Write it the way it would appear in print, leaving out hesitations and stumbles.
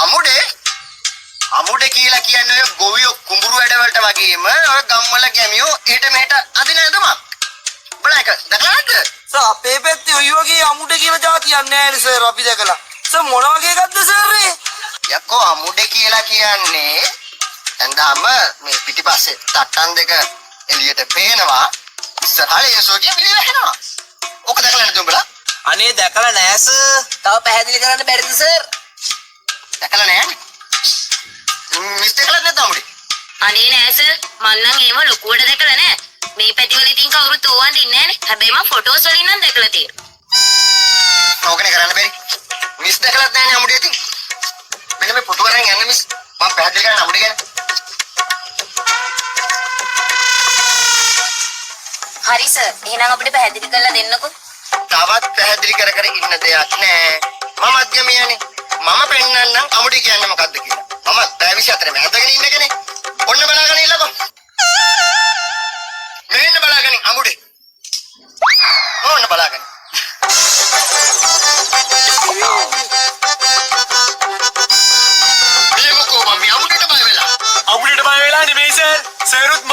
අමුඩේ කියලා කියන්නේ ඔය ගොවියෝ කුඹුරු වැඩ වලට වගේම ඔය ගම්වල ගැමියෝ එහෙට මෙහෙට අදින ඇඳුමක්. බලන්න එක දැකලා නැද්ද? සර් අපේ පැත්තේ ඔය වගේ අමුඩේ කියලා જાතියක් නැහැ නේ සර් අපි දැකලා. සර් මොන වගේ එකක්ද සර් මේ? යකෝ අමුඩේ කියලා කියන්නේ ඇඳාම මේ පිටිපස්සේ තට්ටන් දෙක එළියට පේනවා. ඉස්සරහට ඒසෝටිය පිළි වැහෙනවා. ඔක දැකලා නැද්ද උඹලා? අනේ දැකලා නැහැ සර්. තව පැහැදිලි කරන්න බැරිද සර්? දැකලා නැහැ. මිස්ටේක් කරලා නැද්ද අමුඩේ? අනේ නෑ සර් මං නම් ඒව ලොකුවට දැකලා නෑ. මේ පැතිවල ඉතින් කවුරුත් ඕවන් දින්නේ නෑනේ. හැබැයි මම ෆොටෝස් වලින් නම් දැකලා තියෙනවා. ඕකනේ කරන්න බැරි. මිස් දැකලාත් නැහැ නේ අමුඩේ ඉතින්. මෙන්න මේ පුටු වරෙන් යන්න මිස්. මම පැහැදිලි කරන්න අමුඩේ ගැන. හරි සර්. එහෙනම් අපිට පැහැදිලි කරලා දෙන්නකෝ. තවත් පැහැදිලි කර කර ඉන්න දෙයක් නෑ. මම අධ්‍යමයනේ. මම පෙන්නන්නම් අමුඩේ කියන්නේ මොකද්ද කියලා. මම පැය 24 මෑදගෙන ඉන්න කෙනේ. ඔන්න බලාගෙන ඉන්නකෝ. මෙන්න බලාගෙන අමුඩේ. ඕන්න බලාගෙන. මේ මොකෝ මම අමුඩේට බය වෙලා. අමුඩේට බය වෙලා නෙමෙයි සර්. සර්ුත්